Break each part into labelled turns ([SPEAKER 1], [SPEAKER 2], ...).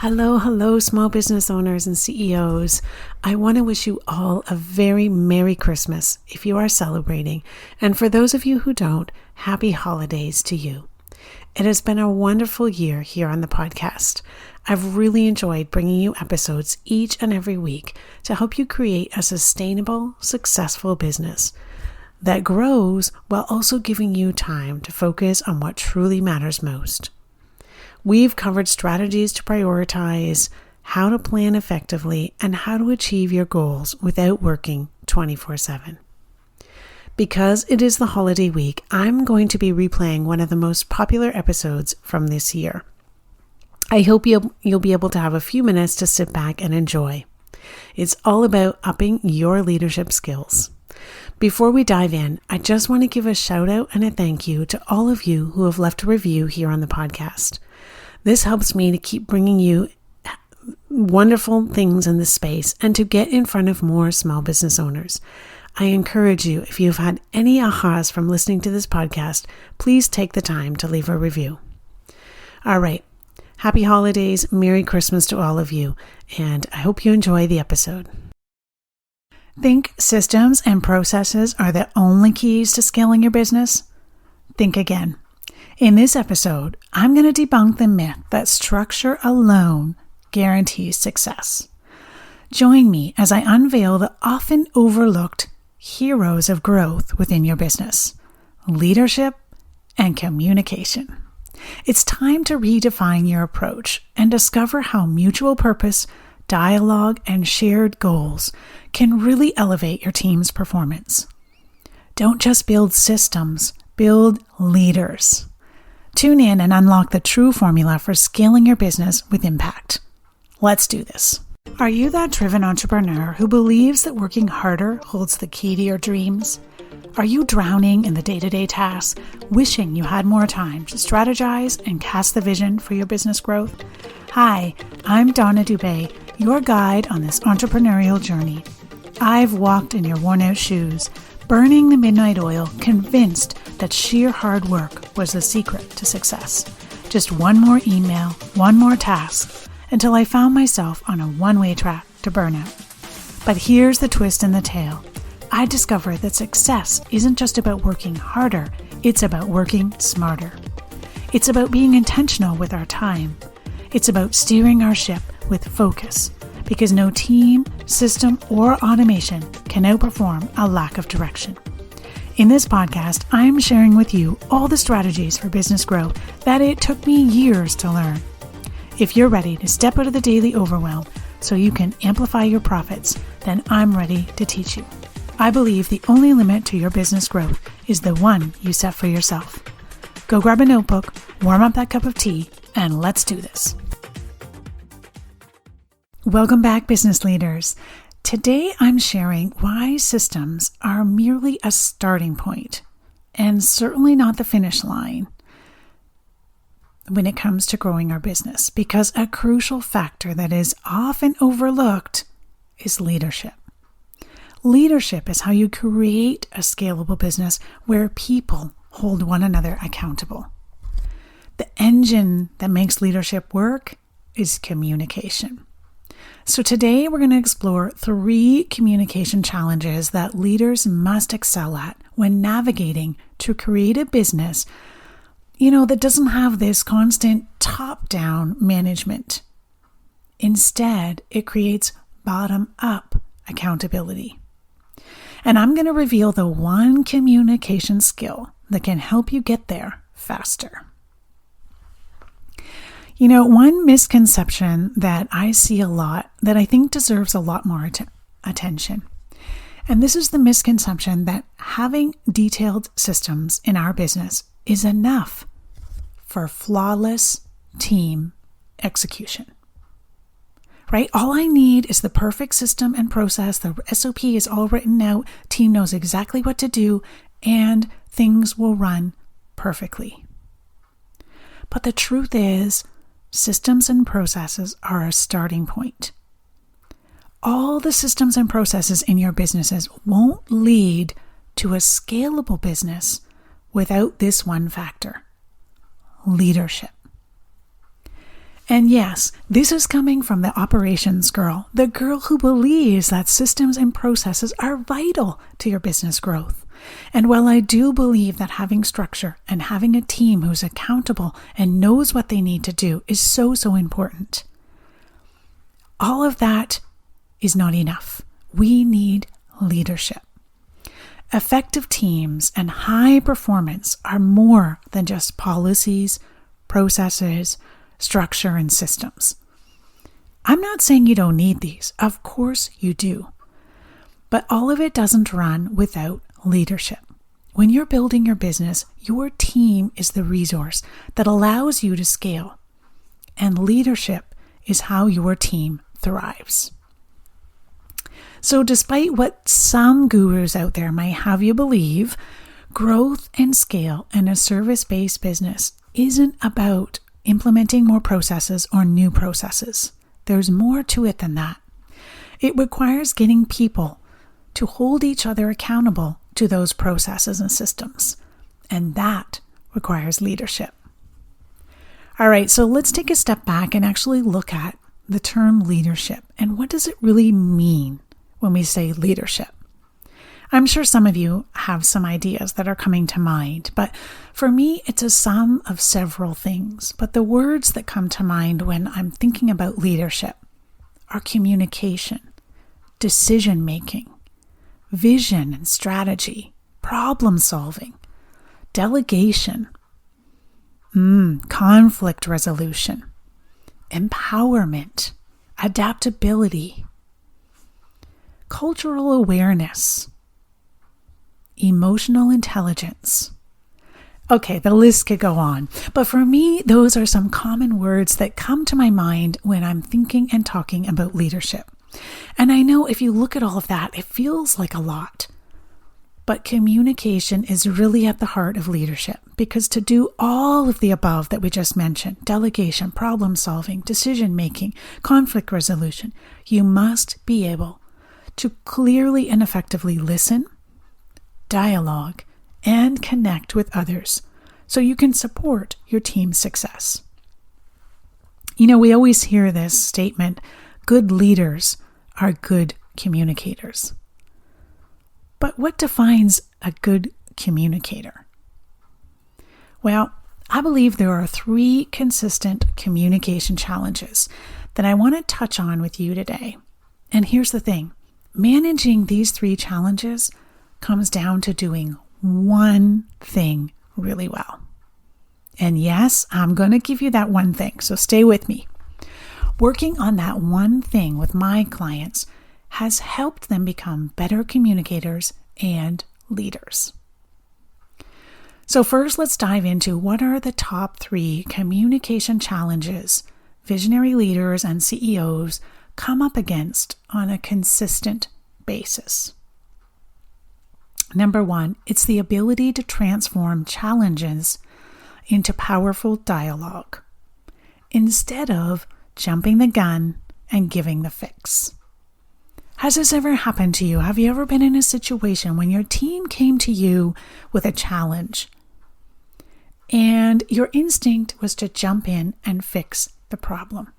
[SPEAKER 1] Hello, small business owners and CEOs. I want to wish you all a very Merry Christmas if you are celebrating. And for those of you who don't, happy holidays to you. It has been a wonderful year here on the podcast. I've really enjoyed bringing you episodes each and every week to help you create a sustainable, successful business that grows while also giving you time to focus on what truly matters most. We've covered strategies to prioritize, how to plan effectively, and how to achieve your goals without working 24/7. Because it is the holiday week, I'm going to be replaying one of the most popular episodes from this year. I hope you'll be able to have a few minutes to sit back and enjoy. It's all about upping your leadership skills. Before we dive in, I just want to give a shout out and a thank you to all of you who have left a review here on the podcast. This helps me to keep bringing you wonderful things in this space and to get in front of more small business owners. I encourage you, if you've had any ahas from listening to this podcast, please take the time to leave a review. All right. Happy holidays, Merry Christmas to all of you, and I hope you enjoy the episode. Think systems and processes are the only keys to scaling your business? Think again. In this episode, I'm going to debunk the myth that structure alone guarantees success. Join me as I unveil the often overlooked heroes of growth within your business: leadership and communication. It's time to redefine your approach and discover how mutual purpose, dialogue, and shared goals can really elevate your team's performance. Don't just build systems, build leaders. Tune in and unlock the true formula for scaling your business with impact. Let's do this. Are you that driven entrepreneur who believes that working harder holds the key to your dreams? Are you drowning in the day-to-day tasks, wishing you had more time to strategize and cast the vision for your business growth? Hi, I'm Donna Dubé, your guide on this entrepreneurial journey. I've walked in your worn-out shoes, burning the midnight oil, convinced that sheer hard work was the secret to success. Just one more email, one more task, until I found myself on a one-way track to burnout. But here's the twist in the tale. I discovered that success isn't just about working harder, it's about working smarter. It's about being intentional with our time. It's about steering our ship with focus, because no team, system, or automation can outperform a lack of direction. In this podcast, I am sharing with you all the strategies for business growth that it took me years to learn. If you're ready to step out of the daily overwhelm so you can amplify your profits, then I'm ready to teach you. I believe the only limit to your business growth is the one you set for yourself. Go grab a notebook, warm up that cup of tea, and let's do this. Welcome back, business leaders. Today I'm sharing why systems are merely a starting point and certainly not the finish line when it comes to growing our business, because a crucial factor that is often overlooked is leadership. Leadership is how you create a scalable business where people hold one another accountable. The engine that makes leadership work is communication. So today we're going to explore 3 communication challenges that leaders must excel at when navigating to create a business, that doesn't have this constant top-down management. Instead, it creates bottom-up accountability. And I'm going to reveal the one communication skill that can help you get there faster. One misconception that I see a lot that I think deserves a lot more attention. And this is the misconception that having detailed systems in our business is enough for flawless team execution. Right? All I need is the perfect system and process. The SOP is all written out. Team knows exactly what to do, and things will run perfectly. But the truth is, systems and processes are a starting point. All the systems and processes in your businesses won't lead to a scalable business without this one factor: leadership. And yes, this is coming from the operations girl, the girl who believes that systems and processes are vital to your business growth. And while I do believe that having structure and having a team who's accountable and knows what they need to do is so important, all of that is not enough. We need leadership. Effective teams and high performance are more than just policies, processes, structure, and systems. I'm not saying you don't need these. Of course you do. But all of it doesn't run without leadership. When you're building your business, your team is the resource that allows you to scale. And leadership is how your team thrives. So despite what some gurus out there might have you believe, growth and scale in a service-based business isn't about implementing more processes or new processes. There's more to it than that. It requires getting people to hold each other accountable to those processes and systems. And that requires leadership. All right, so let's take a step back and actually look at the term leadership and what does it really mean when we say leadership. I'm sure some of you have some ideas that are coming to mind, but for me, it's a sum of several things. But the words that come to mind when I'm thinking about leadership are communication, decision-making, vision and strategy, problem solving, delegation, conflict resolution, empowerment, adaptability, cultural awareness, emotional intelligence. Okay, the list could go on, but for me, those are some common words that come to my mind when I'm thinking and talking about leadership. And I know if you look at all of that, it feels like a lot. But communication is really at the heart of leadership, because to do all of the above that we just mentioned, delegation, problem solving, decision making, conflict resolution, you must be able to clearly and effectively listen, dialogue, and connect with others so you can support your team's success. You know, we always hear this statement, good leaders are good communicators. But what defines a good communicator? Well, I believe there are 3 consistent communication challenges that I want to touch on with you today. And here's the thing, managing these 3 challenges comes down to doing one thing really well. And yes, I'm going to give you that one thing, so stay with me. Working on that one thing with my clients has helped them become better communicators and leaders. So first, let's dive into what are the top 3 communication challenges visionary leaders and CEOs come up against on a consistent basis. Number 1, it's the ability to transform challenges into powerful dialogue instead of jumping the gun and giving the fix. Has this ever happened to you? Have you ever been in a situation when your team came to you with a challenge and your instinct was to jump in and fix the problem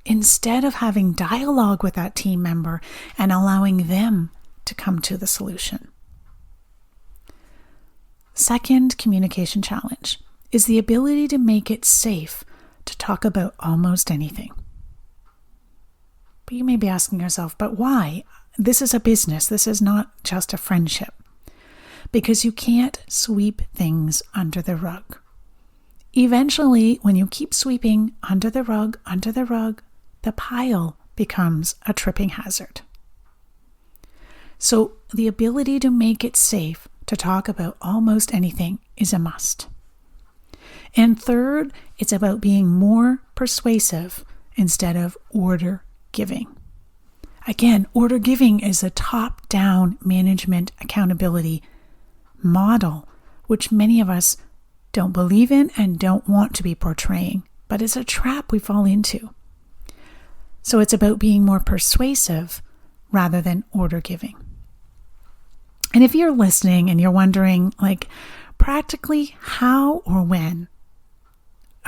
[SPEAKER 1] instead of having dialogue with that team member and allowing them to come to the solution? Second communication challenge is the ability to make it safe to talk about almost anything. But you may be asking yourself, but why? This is a business. This is not just a friendship. Because you can't sweep things under the rug. Eventually, when you keep sweeping under the rug, the pile becomes a tripping hazard. So the ability to make it safe to talk about almost anything is a must. And third, it's about being more persuasive instead of order giving. Again, order giving is a top-down management accountability model, which many of us don't believe in and don't want to be portraying, but it's a trap we fall into. So it's about being more persuasive rather than order giving. And if you're listening and you're wondering, like, practically how or when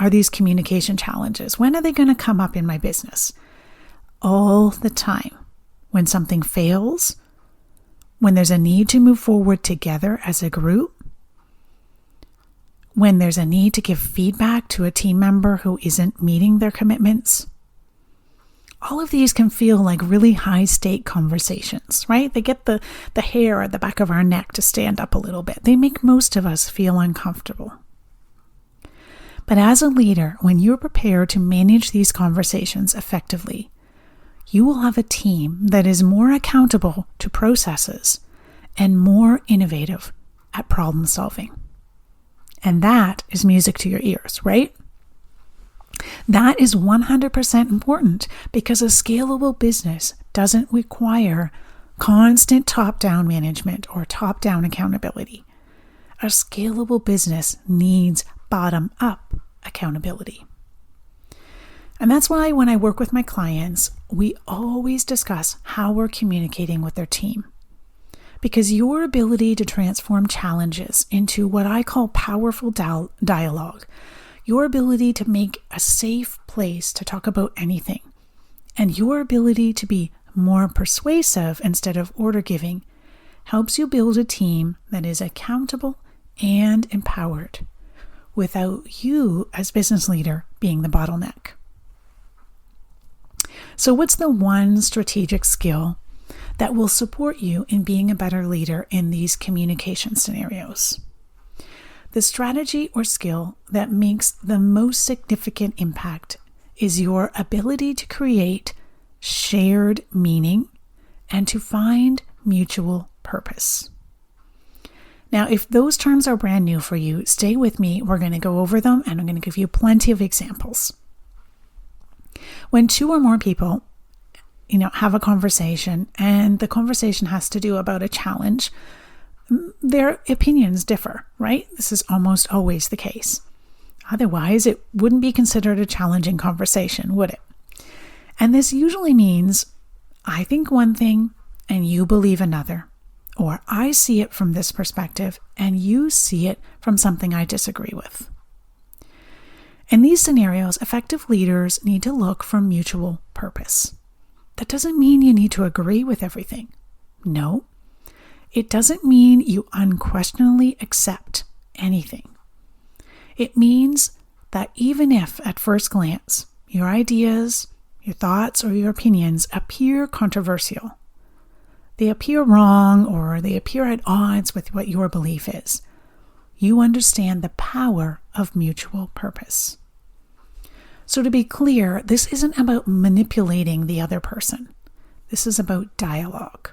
[SPEAKER 1] are these communication challenges? When are they going to come up in my business? All the time. When something fails, when there's a need to move forward together as a group, when there's a need to give feedback to a team member who isn't meeting their commitments. All of these can feel like really high-stake conversations, right? They get the hair at the back of our neck to stand up a little bit. They make most of us feel uncomfortable. But as a leader, when you're prepared to manage these conversations effectively, you will have a team that is more accountable to processes and more innovative at problem solving. And that is music to your ears, right? That is 100% important because a scalable business doesn't require constant top-down management or top-down accountability. A scalable business needs bottom-up accountability. And that's why when I work with my clients, we always discuss how we're communicating with their team. Because your ability to transform challenges into what I call powerful dialogue, your ability to make a safe place to talk about anything, and your ability to be more persuasive instead of order-giving helps you build a team that is accountable and empowered without you as business leader being the bottleneck. So what's the one strategic skill that will support you in being a better leader in these communication scenarios? The strategy or skill that makes the most significant impact is your ability to create shared meaning and to find mutual purpose. Now, if those terms are brand new for you, stay with me. We're going to go over them and I'm going to give you plenty of examples. When two or more people, have a conversation and the conversation has to do about a challenge, their opinions differ, right? This is almost always the case. Otherwise, it wouldn't be considered a challenging conversation, would it? And this usually means I think one thing and you believe another, or I see it from this perspective and you see it from something I disagree with. In these scenarios, effective leaders need to look for mutual purpose. That doesn't mean you need to agree with everything. No, it doesn't mean you unquestionably accept anything. It means that even if at first glance your ideas, your thoughts, or your opinions appear controversial, they appear wrong or they appear at odds with what your belief is, you understand the power of mutual purpose. So to be clear, this isn't about manipulating the other person. This is about dialogue.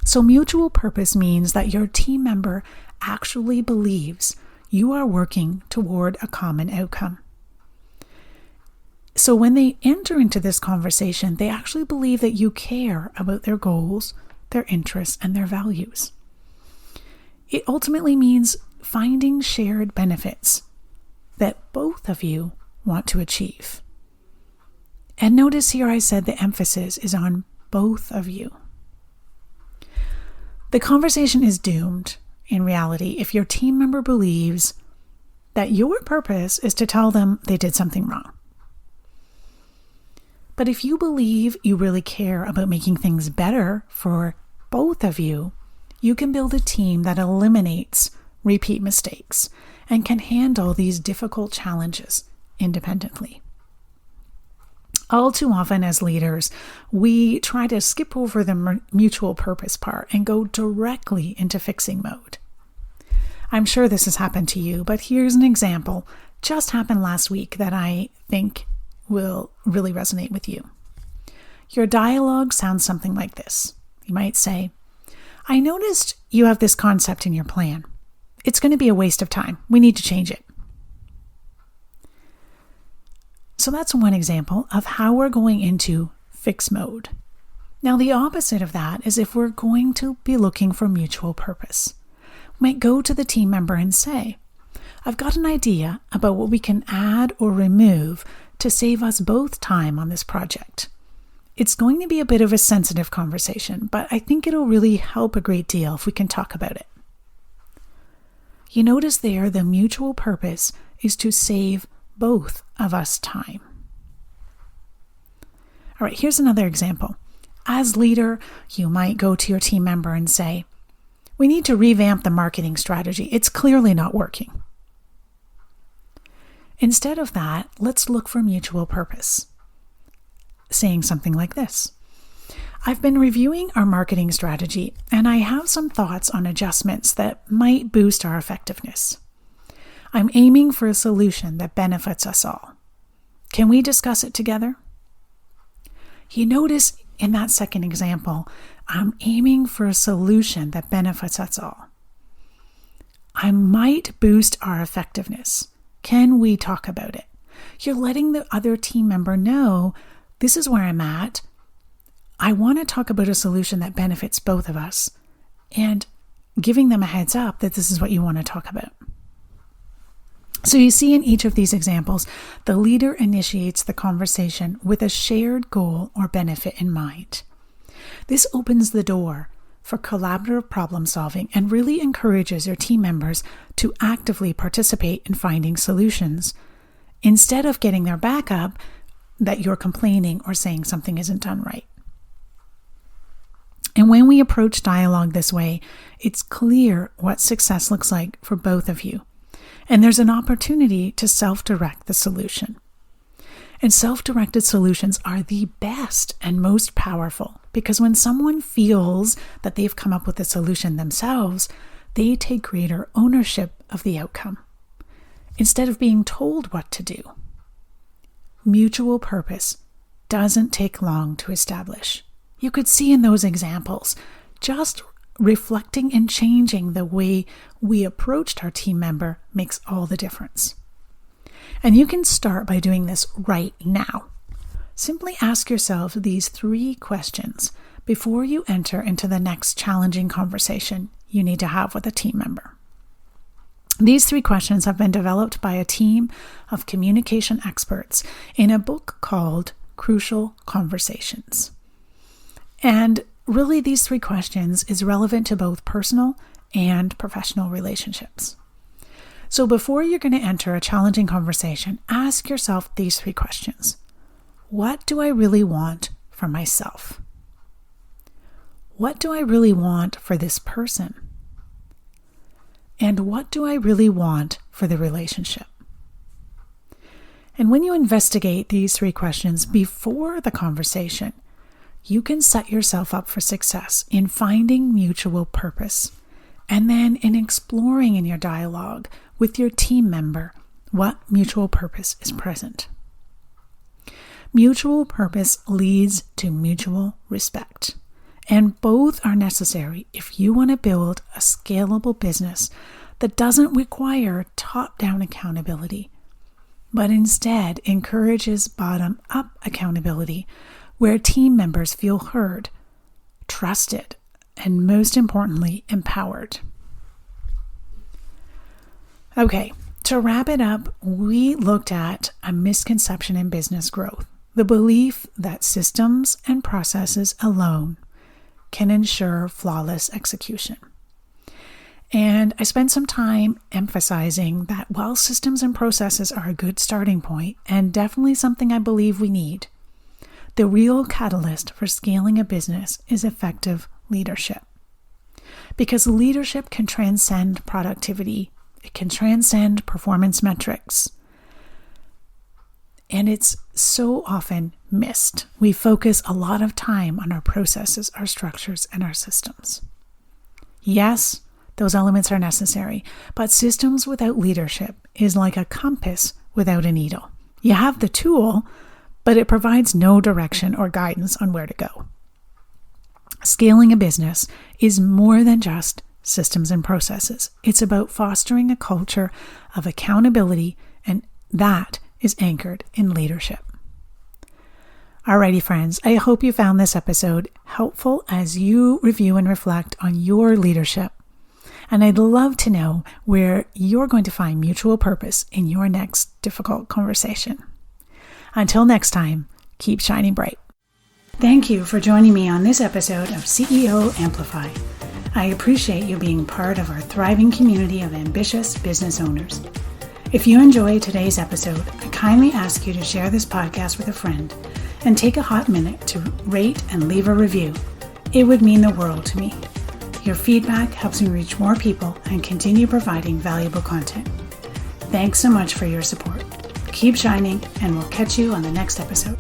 [SPEAKER 1] So mutual purpose means that your team member actually believes you are working toward a common outcome. So when they enter into this conversation, they actually believe that you care about their goals, their interests, and their values. It ultimately means finding shared benefits that both of you want to achieve. And notice here I said the emphasis is on both of you. The conversation is doomed in reality if your team member believes that your purpose is to tell them they did something wrong. But if you believe you really care about making things better for both of you, you can build a team that eliminates repeat mistakes and can handle these difficult challenges independently. All too often as leaders, we try to skip over the mutual purpose part and go directly into fixing mode. I'm sure this has happened to you, but here's an example just happened last week that I think will really resonate with you. Your dialogue sounds something like this. You might say, I noticed you have this concept in your plan. It's going to be a waste of time. We need to change it. So that's one example of how we're going into fix mode. Now, the opposite of that is if we're going to be looking for mutual purpose. We might go to the team member and say, I've got an idea about what we can add or remove to save us both time on this project. It's going to be a bit of a sensitive conversation, but I think it'll really help a great deal if we can talk about it. You notice there the mutual purpose is to save both of us time. All right, here's another example. As leader, you might go to your team member and say, we need to revamp the marketing strategy. It's clearly not working. Instead of that, let's look for mutual purpose. Saying something like this: I've been reviewing our marketing strategy, and I have some thoughts on adjustments that might boost our effectiveness. I'm aiming for a solution that benefits us all. Can we discuss it together? You notice in that second example, I'm aiming for a solution that benefits us all. I might boost our effectiveness. Can we talk about it? You're letting the other team member know, this is where I'm at. I want to talk about a solution that benefits both of us, and giving them a heads up that this is what you want to talk about. So you see in each of these examples, the leader initiates the conversation with a shared goal or benefit in mind. This opens the door for collaborative problem solving and really encourages your team members to actively participate in finding solutions, instead of getting their back up that you're complaining or saying something isn't done right. And when we approach dialogue this way, it's clear what success looks like for both of you. And there's an opportunity to self-direct the solution. And self-directed solutions are the best and most powerful, because when someone feels that they've come up with a solution themselves, they take greater ownership of the outcome, instead of being told what to do. Mutual purpose doesn't take long to establish. You could see in those examples, just reflecting and changing the way we approached our team member makes all the difference. And you can start by doing this right now. Simply ask yourself these 3 questions before you enter into the next challenging conversation you need to have with a team member. These 3 questions have been developed by a team of communication experts in a book called Crucial Conversations. And really, these 3 questions is relevant to both personal and professional relationships. So before you're going to enter a challenging conversation, ask yourself these 3 questions. What do I really want for myself? What do I really want for this person? And what do I really want for the relationship? And when you investigate these 3 questions before the conversation, you can set yourself up for success in finding mutual purpose, and then in exploring in your dialogue with your team member what mutual purpose is present. Mutual purpose leads to mutual respect, and both are necessary if you want to build a scalable business that doesn't require top-down accountability, but instead encourages bottom-up accountability, where team members feel heard, trusted, and most importantly, empowered. Okay, to wrap it up, we looked at a misconception in business growth, the belief that systems and processes alone can ensure flawless execution. And I spent some time emphasizing that while systems and processes are a good starting point, and definitely something I believe we need, the real catalyst for scaling a business is effective leadership. Because leadership can transcend productivity, it can transcend performance metrics, and it's so often missed. We focus a lot of time on our processes, our structures, and our systems. Yes, those elements are necessary, but systems without leadership is like a compass without a needle. You have the tool, but it provides no direction or guidance on where to go. Scaling a business is more than just systems and processes. It's about fostering a culture of accountability, and that is anchored in leadership. Alrighty, friends, I hope you found this episode helpful as you review and reflect on your leadership. And I'd love to know where you're going to find mutual purpose in your next difficult conversation. Until next time, keep shining bright. Thank you for joining me on this episode of CEO Amplify. I appreciate you being part of our thriving community of ambitious business owners. If you enjoyed today's episode, I kindly ask you to share this podcast with a friend and take a hot minute to rate and leave a review. It would mean the world to me. Your feedback helps me reach more people and continue providing valuable content. Thanks so much for your support. Keep shining, and we'll catch you on the next episode.